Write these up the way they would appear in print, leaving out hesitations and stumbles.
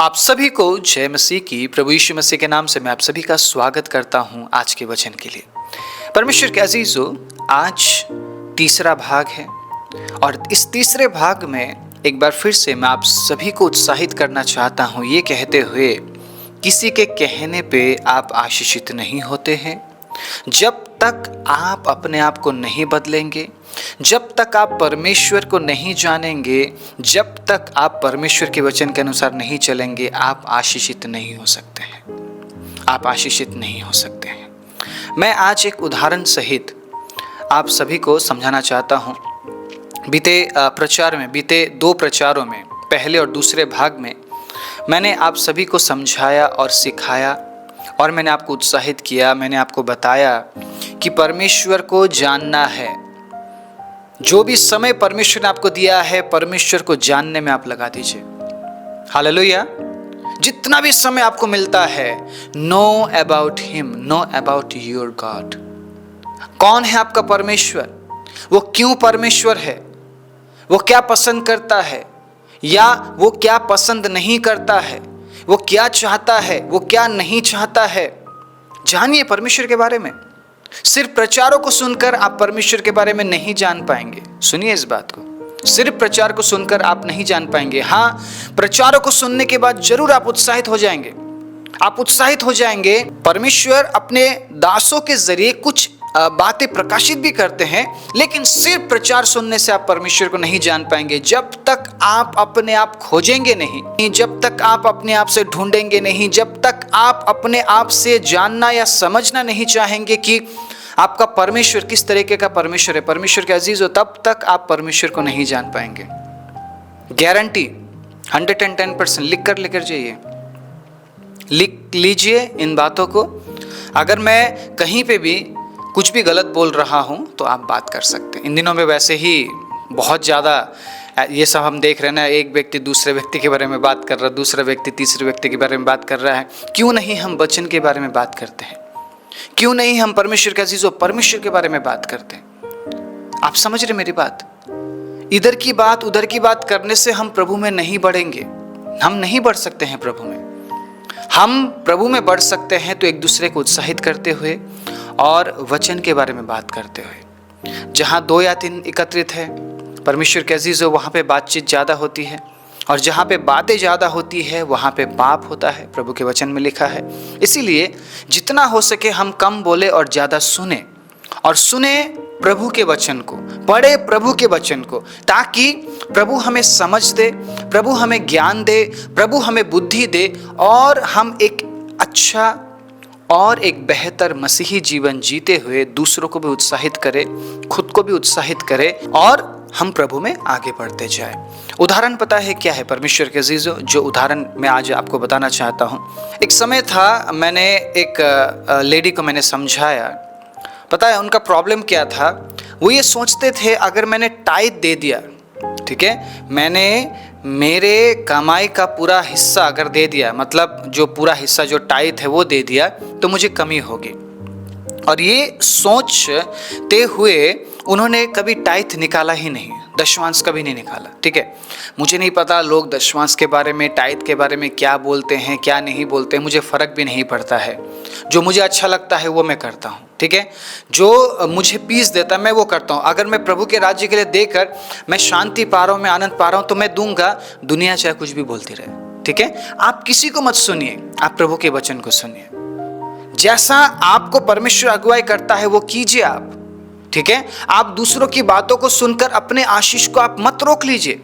आप सभी को जय मसीह की। प्रभु यीशु मसीह के नाम से मैं आप सभी का स्वागत करता हूं आज के वचन के लिए। परमेश्वर के अजीजों, आज तीसरा भाग है और इस तीसरे भाग में एक बार फिर से मैं आप सभी को उत्साहित करना चाहता हूं ये कहते हुए, किसी के कहने पे आप आशीषित नहीं होते हैं। जब तक आप अपने आप को नहीं बदलेंगे, जब तक आप परमेश्वर को नहीं जानेंगे, जब तक आप परमेश्वर के वचन के अनुसार नहीं चलेंगे, आप आशीषित नहीं हो सकते हैं। आप आशीषित नहीं हो सकते हैं। मैं आज एक उदाहरण सहित आप सभी को समझाना चाहता हूँ। बीते दो प्रचारों में, पहले और दूसरे भाग में मैंने आप सभी को समझाया और सिखाया और मैंने आपको उत्साहित किया। मैंने आपको बताया कि परमेश्वर को जानना है। जो भी समय परमेश्वर ने आपको दिया है, परमेश्वर को जानने में आप लगा दीजिए। हालेलुया। जितना भी समय आपको मिलता है, know about him, know about your God. कौन है आपका परमेश्वर? वो क्यों परमेश्वर है? वो क्या पसंद करता है या वो क्या पसंद नहीं करता है? वो क्या चाहता है, वो क्या नहीं चाहता है? जानिए परमेश्वर के बारे में। सिर्फ प्रचारों को सुनकर आप परमेश्वर के बारे में नहीं जान पाएंगे। सुनिए इस बात को, सिर्फ प्रचार को सुनकर आप नहीं जान पाएंगे। हाँ, प्रचारों को सुनने के बाद जरूर आप उत्साहित हो जाएंगे। आप उत्साहित हो जाएंगे। परमेश्वर अपने दासों के जरिए कुछ बातें प्रकाशित भी करते हैं, लेकिन सिर्फ प्रचार सुनने से आप परमेश्वर को नहीं जान पाएंगे। जब तक आप अपने आप खोजेंगे नहीं, जब तक आप अपने आप से ढूंढेंगे नहीं, जब तक आप अपने आप से जानना या समझना नहीं चाहेंगे कि आपका परमेश्वर किस तरीके का परमेश्वर है, परमेश्वर के अजीज हो, तब तक आप परमेश्वर को नहीं जान पाएंगे। गारंटी 110% लिख जाइए, लिख लीजिए इन बातों को। अगर मैं कहीं पे भी कुछ भी गलत बोल रहा हूं तो आप बात कर सकते हैं। इन दिनों में वैसे ही बहुत ज़्यादा ये सब हम देख रहे हैं ना, एक व्यक्ति दूसरे व्यक्ति के बारे में बात कर रहा है, दूसरा व्यक्ति तीसरे व्यक्ति के बारे में बात कर रहा है। क्यों नहीं हम वचन के बारे में बात करते हैं? क्यों नहीं हम परमेश्वर के अजीजों परमेश्वर के बारे में बात करते हैं? आप समझ रहे मेरी बात? इधर की बात उधर की बात करने से हम प्रभु में नहीं बढ़ेंगे। हम नहीं बढ़ सकते हैं प्रभु में। हम प्रभु में बढ़ सकते हैं तो एक दूसरे को उत्साहित करते हुए और वचन के बारे में बात करते हुए। जहाँ 2 या 3 एकत्रित है परमेश्वर के अजीजों, वहाँ पे बातचीत ज़्यादा होती है, और जहाँ पे बातें ज़्यादा होती है वहाँ पे पाप होता है, प्रभु के वचन में लिखा है। इसीलिए जितना हो सके हम कम बोले और ज़्यादा सुने, और सुने प्रभु के वचन को, पढ़े प्रभु के वचन को, ताकि प्रभु हमें समझ दे, प्रभु हमें ज्ञान दे, प्रभु हमें बुद्धि दे और हम एक अच्छा और एक बेहतर मसीही जीवन जीते हुए दूसरों को भी उत्साहित करें, खुद को भी उत्साहित करें और हम प्रभु में आगे बढ़ते जाएं। उदाहरण पता है क्या है परमेश्वर के अजीजों? जो उदाहरण मैं आज आपको बताना चाहता हूँ। एक समय था, मैंने एक लेडी को मैंने समझाया। पता है उनका प्रॉब्लम क्या था? वो ये सोचते थे अगर मैंने टाइट दे दिया, ठीक है, मैंने मेरे कमाई का पूरा हिस्सा अगर दे दिया, मतलब जो पूरा हिस्सा जो टाइट है वो दे दिया, तो मुझे कमी होगी। और ये सोचते हुए उन्होंने कभी टाइट निकाला ही नहीं, दशमांश कभी नहीं निकाला। ठीक है, मुझे नहीं पता लोग दशमांश के बारे में, टाइट के बारे में क्या बोलते हैं क्या नहीं बोलते हैं, मुझे फ़र्क भी नहीं पड़ता है। जो मुझे अच्छा लगता है वो मैं करता हूँ। ठीक है, जो मुझे पीस देता है मैं वो करता हूँ। अगर मैं प्रभु के राज्य के लिए देकर मैं शांति पा रहा हूँ, मैं आनंद पा रहा हूँ, तो मैं दूंगा, दुनिया चाहे कुछ भी बोलती रहे। ठीक है, आप किसी को मत सुनिए, आप प्रभु के वचन को सुनिए। जैसा आपको परमेश्वर अगुवाई करता है वो कीजिए आप। ठीक है, आप दूसरों की बातों को सुनकर अपने आशीष को आप मत रोक लीजिए।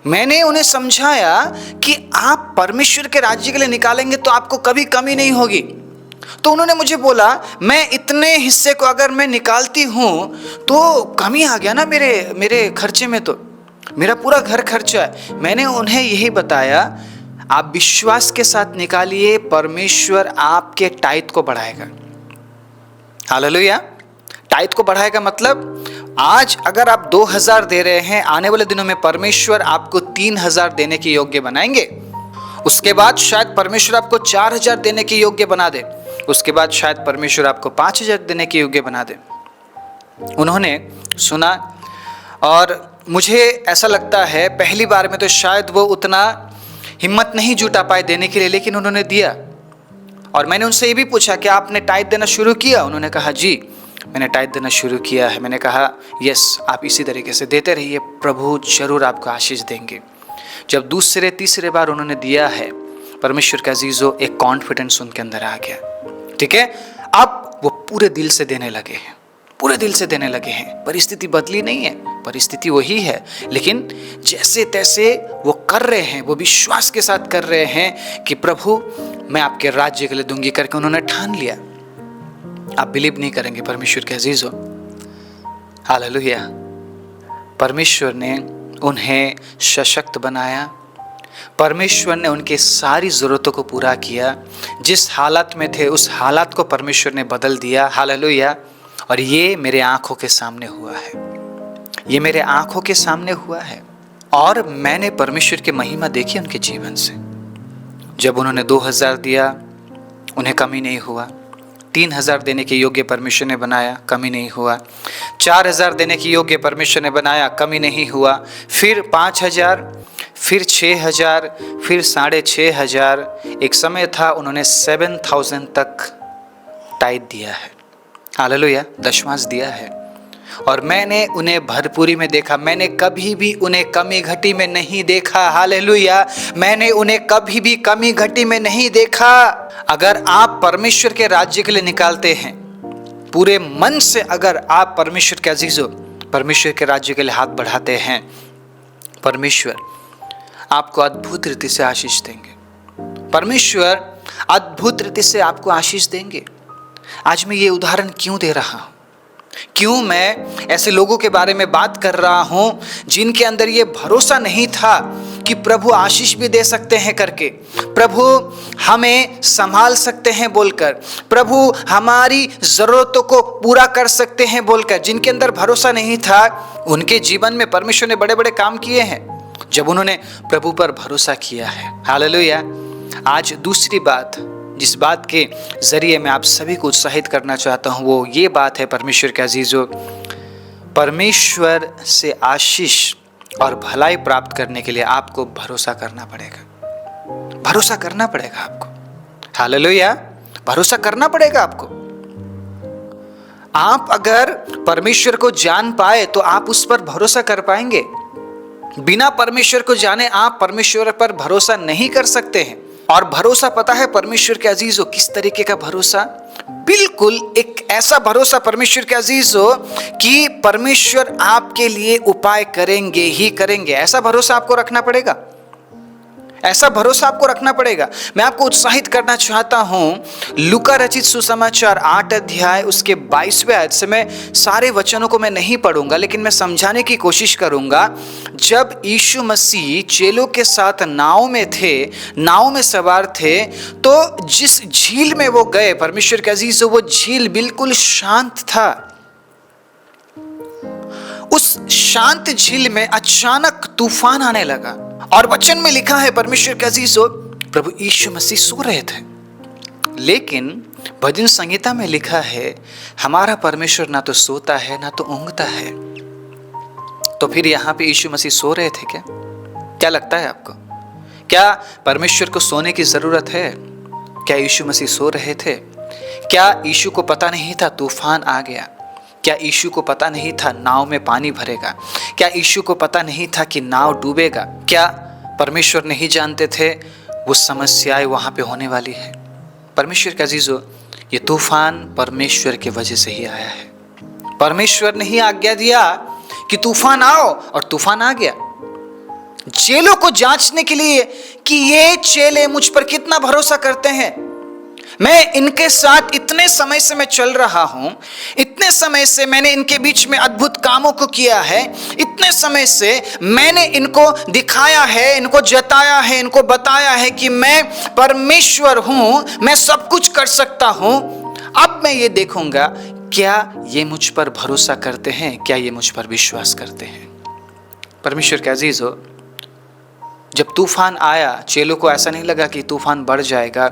मैंने उन्हें समझाया कि आप परमेश्वर के राज्य के लिए निकालेंगे तो आपको कभी कमी नहीं होगी। तो उन्होंने मुझे बोला, मैं इतने हिस्से को अगर मैं निकालती हूं तो कमी आ गया ना मेरे खर्चे में, तो मेरा पूरा घर खर्चा है। मैंने उन्हें यही बताया, आप विश्वास के साथ निकालिए, परमेश्वर आपके टाइट को बढ़ाएगा। हालेलुया। टाइट को बढ़ाएगा मतलब आज अगर आप 2000 दे रहे हैं, आने वाले दिनों में परमेश्वर आपको 3000 देने के योग्य बनाएंगे। उसके बाद शायद परमेश्वर आपको 4000 देने के योग्य बना दे। उसके बाद शायद परमेश्वर आपको 5000 देने के योग्य बना दे। उन्होंने सुना और मुझे ऐसा लगता है पहली बार में तो शायद वो उतना हिम्मत नहीं जुटा पाए देने के लिए, लेकिन उन्होंने दिया। और मैंने उनसे ये भी पूछा कि आपने टाइट देना शुरू किया? उन्होंने कहा जी मैंने टाइट देना शुरू किया है। मैंने कहा यस, आप इसी तरीके से देते रहिए, प्रभु जरूर आपको आशीष देंगे। जब दूसरे तीसरे बार उन्होंने दिया है, परमेश्वर का अजीजों, एक कॉन्फिडेंस उनके अंदर आ गया। ठीक है, अब वो पूरे दिल से देने लगे हैं, पूरे दिल से देने लगे हैं। परिस्थिति बदली नहीं है, परिस्थिति वही है, लेकिन जैसे तैसे वो कर रहे हैं, वो विश्वास के साथ कर रहे हैं कि प्रभु मैं आपके राज्य के लिए दूंगी करके उन्होंने ठान लिया। आप बिलीव नहीं करेंगे परमेश्वर के अजीजों, हालेलुया। परमेश्वर ने उन्हें सशक्त बनाया, परमेश्वर ने उनके सारी ज़रूरतों को पूरा किया। जिस हालत में थे उस हालत को परमेश्वर ने बदल दिया, हालेलुया। और ये मेरे आंखों के सामने हुआ है, ये मेरे आंखों के सामने हुआ है। और मैंने परमेश्वर की महिमा देखी उनके जीवन से। जब उन्होंने 2000 दिया, उन्हें कमी नहीं हुआ। 3000 देने के योग्य परमेश्वर ने बनाया, कमी नहीं हुआ। 4000 देने के योग्य परमेश्वर ने बनाया, कमी नहीं हुआ। फिर 5000, फिर 6000, फिर 6500। एक समय था उन्होंने 7000 तक टाइट दिया है, हालेलुया, दशमांश दिया है। और मैंने उन्हें भरपूरी में देखा, मैंने कभी भी उन्हें कमी घटी में नहीं देखा, हालेलुया। मैंने उन्हें कभी भी कमी घटी में नहीं देखा। अगर आप परमेश्वर के राज्य के लिए निकालते हैं पूरे मन से, अगर आप परमेश्वर के अजीजों, परमेश्वर के राज्य के लिए हाथ बढ़ाते हैं, परमेश्वर आपको अद्भुत रीति से आशीष देंगे। परमेश्वर अद्भुत रीति से आपको आशीष देंगे। आज मैं ये उदाहरण क्यों दे रहा हूं? क्यों मैं ऐसे लोगों के बारे में बात कर रहा हूं जिनके अंदर ये भरोसा नहीं था कि प्रभु आशीष भी दे सकते हैं करके, प्रभु हमें संभाल सकते हैं बोलकर, प्रभु हमारी जरूरतों को पूरा कर सकते हैं बोलकर। जिनके अंदर भरोसा नहीं था, उनके जीवन में परमेश्वर ने बड़े बड़े काम किए हैं जब उन्होंने प्रभु पर भरोसा किया है, हालेलुया। आज दूसरी बात, जिस बात के जरिए मैं आप सभी को उत्साहित करना चाहता हूं, वो ये बात है परमेश्वर के अजीजों, परमेश्वर से आशीष और भलाई प्राप्त करने के लिए आपको भरोसा करना पड़ेगा, भरोसा करना पड़ेगा आपको, हालेलुया, भरोसा करना पड़ेगा आपको। आप अगर परमेश्वर को जान पाए तो आप उस पर भरोसा कर पाएंगे। बिना परमेश्वर को जाने आप परमेश्वर पर भरोसा नहीं कर सकते हैं। और भरोसा पता है परमेश्वर के अजीजों किस तरीके का भरोसा? बिल्कुल एक ऐसा भरोसा परमेश्वर के अजीजों कि परमेश्वर आपके लिए उपाय करेंगे ही करेंगे। ऐसा भरोसा आपको रखना पड़ेगा, ऐसा भरोसा आपको रखना पड़ेगा। मैं आपको उत्साहित करना चाहता हूं, लूका रचित सुसमाचार 8 अध्याय उसके 22वें आयत से। मैं सारे वचनों को मैं नहीं पढ़ूंगा, लेकिन मैं समझाने की कोशिश करूंगा। जब यीशु मसीह चेलों के साथ नाव में थे, नाव में सवार थे, तो जिस झील में वो गए, परमेश्वर के अजीजों, वो झील बिल्कुल शांत था। उस शांत झील में अचानक तूफान आने लगा और वचन में लिखा है परमेश्वर के अजीजों, प्रभु यीशु मसीह सो रहे थे। लेकिन भजन संहिता में लिखा है हमारा परमेश्वर ना तो सोता है ना तो ऊँघता है। तो फिर यहाँ पे यीशु मसीह सो रहे थे क्या? क्या लगता है आपको? क्या परमेश्वर को सोने की जरूरत है? क्या यीशु मसीह सो रहे थे? क्या यीशु को पता नहीं था तूफान आ गया? क्या यीशु को पता नहीं था नाव में पानी भरेगा? क्या यीशु को पता नहीं था कि नाव डूबेगा? क्या परमेश्वर नहीं जानते थे वो समस्याएं वहां पे होने वाली है? परमेश्वर के अजीजों, ये तूफान परमेश्वर के वजह से ही आया है। परमेश्वर ने ही आज्ञा दिया कि तूफान आओ और तूफान आ गया। चेलों को जांचने के लिए कि ये चेले मुझ पर कितना भरोसा करते हैं। मैं इनके साथ इतने समय से मैं चल रहा हूं, इतने समय से मैंने इनके बीच में अद्भुत कामों को किया है, इतने समय से मैंने इनको दिखाया है, इनको जताया है, इनको बताया है कि मैं परमेश्वर हूं, मैं सब कुछ कर सकता हूं। अब मैं ये देखूंगा क्या ये मुझ पर भरोसा करते हैं, क्या ये मुझ पर विश्वास करते हैं। परमेश्वर के अजीजों, जब तूफान आया, चेलों को ऐसा नहीं लगा कि तूफान बढ़ जाएगा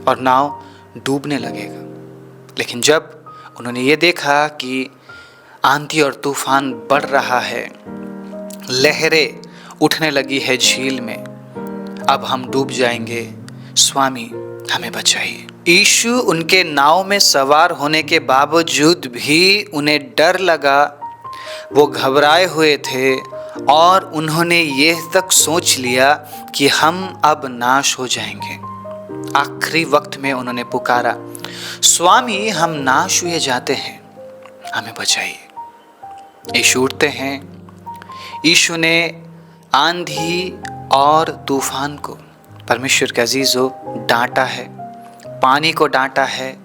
और नाव डूबने लगेगा। लेकिन जब उन्होंने ये देखा कि आंधी और तूफान बढ़ रहा है, लहरें उठने लगी है झील में, अब हम डूब जाएंगे, स्वामी हमें बचाइए। यीशु उनके नाव में सवार होने के बावजूद भी उन्हें डर लगा, वो घबराए हुए थे और उन्होंने ये तक सोच लिया कि हम अब नाश हो जाएंगे। आखिरी वक्त में उन्होंने पुकारा, स्वामी हम नाश हुए जाते हैं, हमें बचाइए। यीशु उठते हैं। यीशु ने आंधी और तूफान को, परमेश्वर के अजीजों, डांटा है, पानी को डांटा है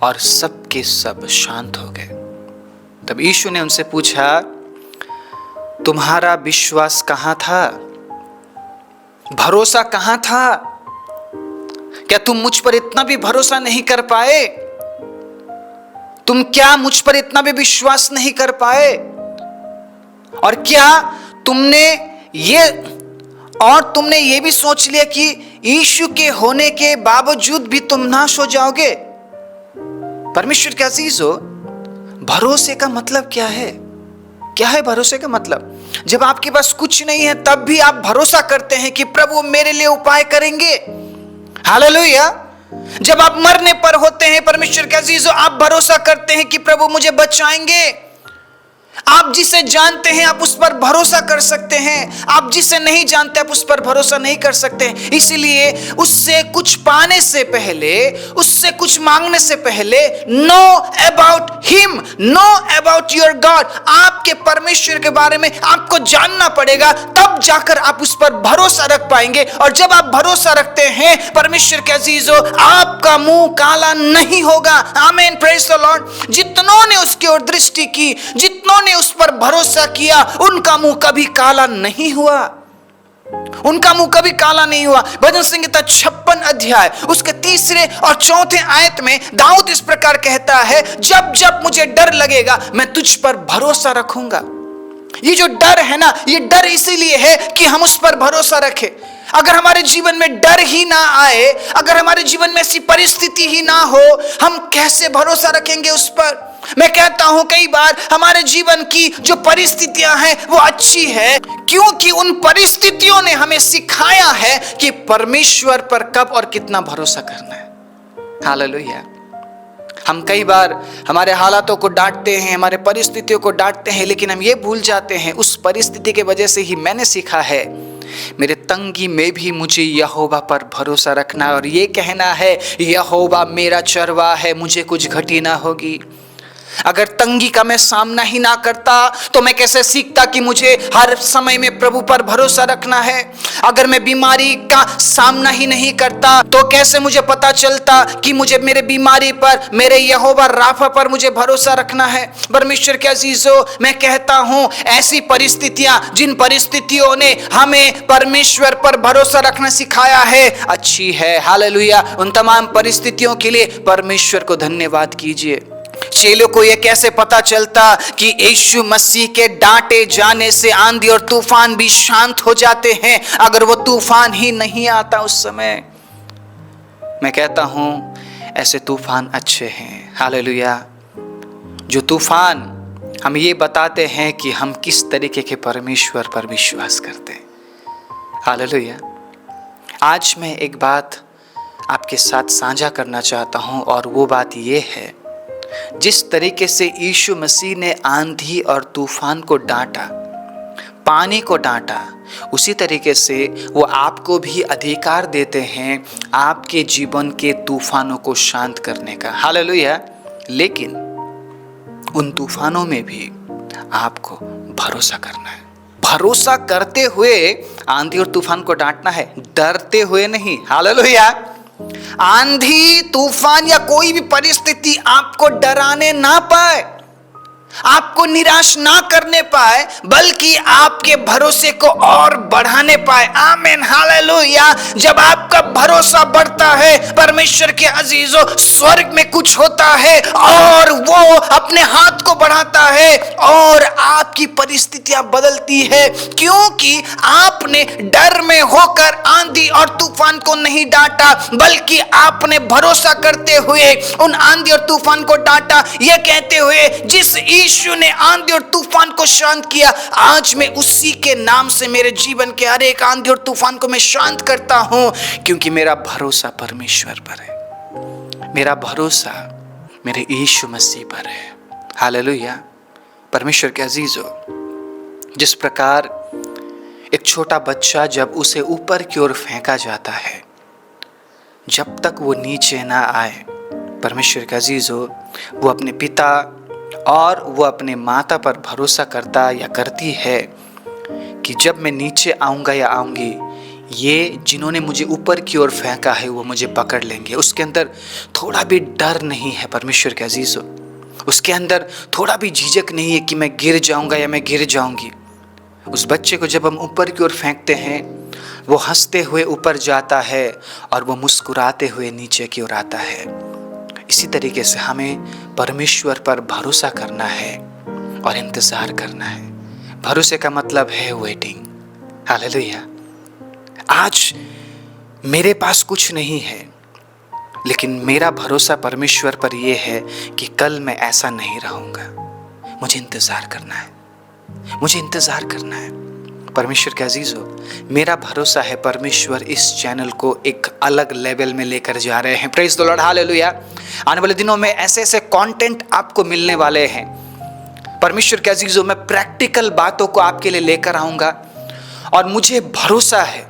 और सब के सब शांत हो गए। तब यीशु ने उनसे पूछा, तुम्हारा विश्वास कहाँ था? भरोसा कहाँ था? क्या तुम मुझ पर इतना भी भरोसा नहीं कर पाए? तुम क्या मुझ पर इतना भी विश्वास नहीं कर पाए? और क्या तुमने ये भी सोच लिया कि यीशु के होने के बावजूद भी तुम नाश हो जाओगे? परमेश्वर के अजीजों, भरोसे का मतलब क्या है? क्या है भरोसे का मतलब? जब आपके पास कुछ नहीं है तब भी आप भरोसा करते हैं कि प्रभु मेरे लिए उपाय करेंगे। हालेलुया। जब आप मरने पर होते हैं, परमेश्वर के अजीजों, आप भरोसा करते हैं कि प्रभु मुझे बचाएंगे। आप जिसे जानते हैं आप उस पर भरोसा कर सकते हैं, आप जिसे नहीं जानते आप उस पर भरोसा नहीं कर सकते। इसीलिए उससे कुछ पाने से पहले, उससे कुछ मांगने से पहले, know about him, know about your God, आपके परमेश्वर के बारे में आपको जानना पड़ेगा, तब जाकर आप उस पर भरोसा रख पाएंगे। और जब आप भरोसा रखते हैं परमेश्वर के अजीजों, आपका मुंह काला नहीं होगा। आमीन, प्रेज द लॉर्ड। जितनों ने उसकी ओर दृष्टि की, जितनों ने उस पर भरोसा किया, उनका मुंह कभी काला नहीं हुआ, उनका मुंह कभी काला नहीं हुआ। भजन संहिता 56 अध्याय उसके 3 और 4 आयत में दाऊद इस प्रकार कहता है, जब जब मुझे डर लगेगा मैं तुझ पर भरोसा रखूंगा। ये जो डर है ना, ये डर इसीलिए है कि हम उस पर भरोसा रखें। अगर हमारे जीवन में डर ही ना आए, अगर हमारे जीवन में ऐसी परिस्थिति ही ना हो, हम कैसे भरोसा रखेंगे उस पर? मैं कहता हूं कई बार हमारे जीवन की जो परिस्थितियां हैं वो अच्छी है, क्योंकि उन परिस्थितियों ने हमें सिखाया है कि परमेश्वर पर कब और कितना भरोसा करना है। हालेलुया। हम कई बार हमारे हालातों को डांटते हैं, हमारे परिस्थितियों को डांटते हैं, लेकिन हम ये भूल जाते हैं उस परिस्थिति के वजह से ही मैंने सीखा है मेरे तंगी में भी मुझे यहोवा पर भरोसा रखना और ये कहना है, यहोवा मेरा चरवाहा है, मुझे कुछ घटी ना होगी। अगर तंगी का मैं सामना ही ना करता तो मैं कैसे सीखता कि मुझे हर समय में प्रभु पर भरोसा रखना है? अगर मैं बीमारी का सामना ही नहीं करता तो कैसे मुझे पता चलता कि मुझे मेरे बीमारी पर, मेरे यहोवा राफा पर मुझे भरोसा रखना है? परमेश्वर के अजीजों, मैं कहता हूं ऐसी परिस्थितियां, जिन परिस्थितियों ने हमें परमेश्वर पर भरोसा रखना सिखाया है, अच्छी है। हालेलुया। उन तमाम परिस्थितियों के लिए परमेश्वर को धन्यवाद कीजिए। चेलों को यह कैसे पता चलता कि यीशु मसीह के डांटे जाने से आंधी और तूफान भी शांत हो जाते हैं, अगर वो तूफान ही नहीं आता उस समय? मैं कहता हूं ऐसे तूफान अच्छे हैं। हालेलुया। जो तूफान हम ये बताते हैं कि हम किस तरीके के परमेश्वर पर विश्वास करते हैं। हालेलुया। आज मैं एक बात आपके साथ साझा करना चाहता हूं और वो बात ये है, जिस तरीके से यीशु मसीह ने आंधी और तूफान को डांटा, पानी को डांटा, उसी तरीके से वो आपको भी अधिकार देते हैं आपके जीवन के तूफानों को शांत करने का। हालेलुया। लेकिन उन तूफानों में भी आपको भरोसा करना है। भरोसा करते हुए आंधी और तूफान को डांटना है, डरते हुए नहीं। हालेलुया। आंधी, तूफान या कोई भी परिस्थिति आपको डराने ना पाए, आपको निराश ना करने पाए, बल्कि आपके भरोसे को और बढ़ाने पाए। आमीन, हालेलुया। जब आपका भरोसा बढ़ता है परमेश्वर के अजीजों, स्वर्ग में कुछ होता है और वो अपने हाथ को बढ़ाता है और आपकी परिस्थितियां बदलती है, क्योंकि आपने डर में होकर आंधी और तूफान को नहीं डांटा, बल्कि आपने भरोसा करते हुए उन आंधी और तूफान को डांटा, यह कहते हुए जिस यीशु ने आंधी और तूफान को शांत किया, आज मैं उसी के नाम से मेरे जीवन के हर एक आंधी और तूफान को मैं शांत करता हूं, क्योंकि मेरा भरोसा परमेश्वर पर है, मेरा भरोसा मेरे यीशु मसीह पर है। हालेलुया। परमेश्वर के अजीजों, जिस प्रकार एक छोटा बच्चा जब उसे ऊपर की ओर फेंका जाता है, जब तक वो नीचे ना आए, परमेश्वर के अजीजों, वो अपने पिता और वो अपने माता पर भरोसा करता या करती है कि जब मैं नीचे आऊँगा या आऊँगी, ये जिन्होंने मुझे ऊपर की ओर फेंका है वो मुझे पकड़ लेंगे। उसके अंदर थोड़ा भी डर नहीं है परमेश्वर के अजीजों, उसके अंदर थोड़ा भी झिझक नहीं है कि मैं गिर जाऊँगा या मैं गिर जाऊँगी। उस बच्चे को जब हम ऊपर की ओर फेंकते हैं, वो हंसते हुए ऊपर जाता है और वो मुस्कुराते हुए नीचे की ओर आता है। इसी तरीके से हमें परमेश्वर पर भरोसा करना है और इंतज़ार करना है। भरोसे का मतलब है वेटिंग। हालेलुया। आज मेरे पास कुछ नहीं है, लेकिन मेरा भरोसा परमेश्वर पर यह है कि कल मैं ऐसा नहीं रहूँगा। मुझे इंतज़ार करना है, मुझे इंतज़ार करना है। परमेश्वर के अजीजों, मेरा भरोसा है परमेश्वर इस चैनल को एक अलग लेवल में लेकर जा रहे हैं। Praise the Lord. हालेलुया। आने वाले दिनों में ऐसे ऐसे कंटेंट आपको मिलने वाले हैं। परमेश्वर के अजीजों, मैं प्रैक्टिकल बातों को आपके लिए लेकर आऊँगा और मुझे भरोसा है,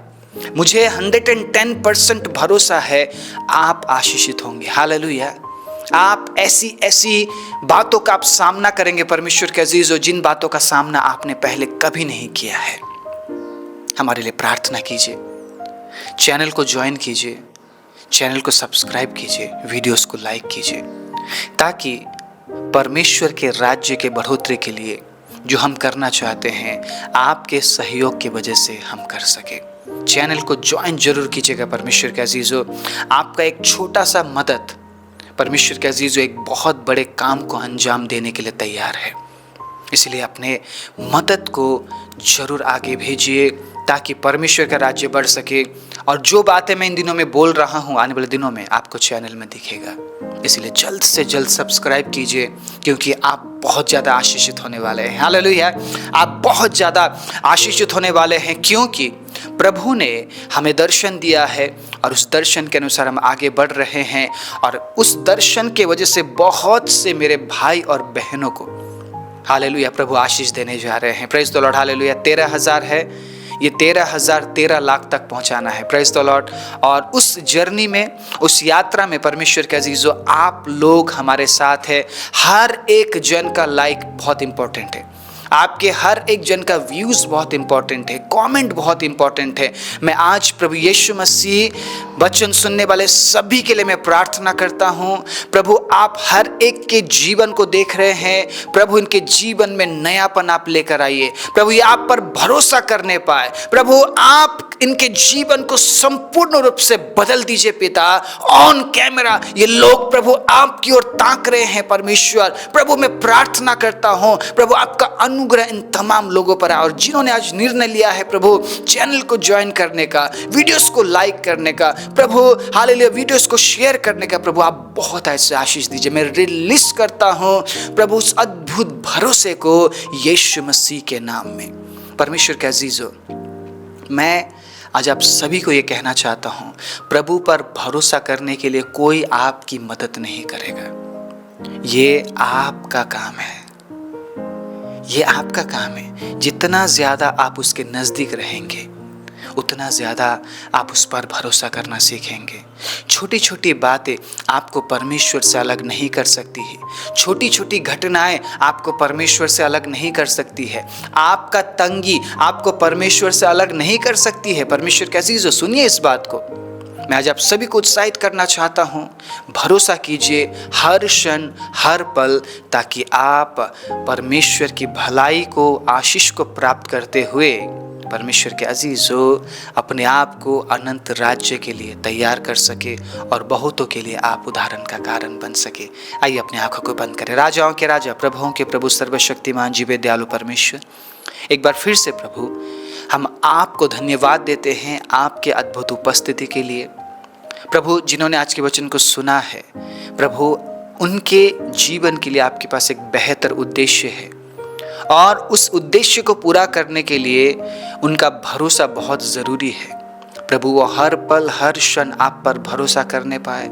मुझे 110% भरोसा है आप आशीषित होंगे। हालेलुया। आप ऐसी ऐसी बातों का आप सामना करेंगे परमेश्वर के अजीजों, जिन बातों का सामना आपने पहले कभी नहीं किया है। हमारे लिए प्रार्थना कीजिए, चैनल को ज्वाइन कीजिए, चैनल को सब्सक्राइब कीजिए, वीडियोस को लाइक कीजिए, ताकि परमेश्वर के राज्य के बढ़ोतरी के लिए जो हम करना चाहते हैं, आपके सहयोग की वजह से हम कर सके। चैनल को ज्वाइन जरूर कीजिएगा परमेश्वर के अजीजों। आपका एक छोटा सा मदद परमेश्वर के अजीजों एक बहुत बड़े काम को अंजाम देने के लिए तैयार है। इसलिए अपने मदद को जरूर आगे भेजिए, ताकि परमेश्वर का राज्य बढ़ सके। और जो बातें मैं इन दिनों में बोल रहा हूँ, आने वाले दिनों में आपको चैनल में दिखेगा। इसलिए जल्द से जल्द सब्सक्राइब कीजिए, क्योंकि आप बहुत ज़्यादा आशीषित होने वाले हैं। हालेलुया। आप बहुत ज़्यादा आशीषित होने वाले हैं, क्योंकि प्रभु ने हमें दर्शन दिया है और उस दर्शन के अनुसार हम आगे बढ़ रहे हैं। और उस दर्शन के वजह से बहुत से मेरे भाई और बहनों को, हालेलुया, प्रभु आशीष देने जा रहे हैं। Praise the Lord. हालेलुया। 13,000 है, ये 13,000 13 लाख तक पहुंचाना है। Praise the Lord. और उस जर्नी में, उस यात्रा में परमेश्वर के अजीजों, आप लोग हमारे साथ हैं। हर एक जन का लाइक बहुत इंपॉर्टेंट है, आपके हर एक जन का व्यूज बहुत इंपॉर्टेंट है, कमेंट बहुत इंपॉर्टेंट है। मैं आज प्रभु यीशु मसीह वचन सुनने वाले सभी के लिए मैं प्रार्थना करता हूं, प्रभु आप हर एक के जीवन को देख रहे हैं, प्रभु इनके जीवन में नयापन आप लेकर आइए। प्रभु ये आप पर भरोसा करने पाए, प्रभु आप इनके जीवन को संपूर्ण रूप से बदल दीजिए पिता। ऑन कैमरा ये लोग प्रभु आपकी ओर ताक रहे हैं परमेश्वर। प्रभु मैं प्रार्थना करता हूं, प्रभु आपका अनुग्रह इन तमाम लोगों पर है। और जिन्होंने आज निर्णय लिया है प्रभु चैनल को ज्वाइन करने का, वीडियोस को लाइक करने का, प्रभु हालेलुया, वीडियोस को शेयर करने का, प्रभु आप बहुत ऐसे आशीष दीजिए। मैं रिलीज करता हूं प्रभु उस अद्भुत भरोसे को यीशु मसीह के नाम में। परमेश्वर के अजीजों, मैं आज आप सभी को ये कहना चाहता हूँ, प्रभु पर भरोसा करने के लिए कोई आपकी मदद नहीं करेगा। ये आपका काम है, ये आपका काम है। जितना ज़्यादा आप उसके नज़दीक रहेंगे, उतना ज़्यादा आप उस पर भरोसा करना सीखेंगे। छोटी छोटी बातें आपको परमेश्वर से अलग नहीं कर सकती है, छोटी छोटी घटनाएं आपको परमेश्वर से अलग नहीं कर सकती है, आपका तंगी आपको परमेश्वर से अलग नहीं कर सकती है। परमेश्वर के अजीजों, सुनिए इस बात को। मैं आज आप सभी को उत्साहित करना चाहता हूँ, भरोसा कीजिए हर क्षण हर पल, ताकि आप परमेश्वर की भलाई को, आशीष को प्राप्त करते हुए परमेश्वर के अजीजों अपने आप को अनंत राज्य के लिए तैयार कर सके और बहुतों के लिए आप उदाहरण का कारण बन सके। आइए अपने आंखों को बंद करें। राजाओं के राजा, प्रभुओं के प्रभु, सर्वशक्तिमान जीवे दयालु परमेश्वर, एक बार फिर से प्रभु हम आपको धन्यवाद देते हैं आपके अद्भुत उपस्थिति के लिए। प्रभु जिन्होंने आज के वचन को सुना है, प्रभु उनके जीवन के लिए आपके पास एक बेहतर उद्देश्य है और उस उद्देश्य को पूरा करने के लिए उनका भरोसा बहुत ज़रूरी है। प्रभु वो हर पल हर क्षण आप पर भरोसा करने पाए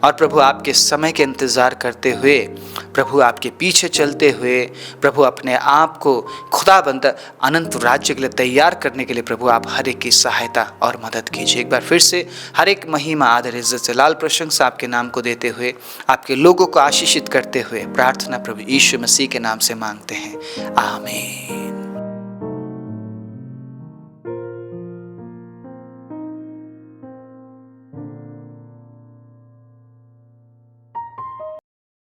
और प्रभु आपके समय के इंतज़ार करते हुए, प्रभु आपके पीछे चलते हुए, प्रभु अपने आप को खुदाबंद अनंत राज्य के लिए तैयार करने के लिए प्रभु आप हर एक की सहायता और मदद कीजिए। एक बार फिर से हर एक महिमा आदर इज्जत से लाल प्रशंसा आपके नाम को देते हुए, आपके लोगों को आशीषित करते हुए प्रार्थना प्रभु यीशु मसीह के नाम से मांगते हैं, आमीन।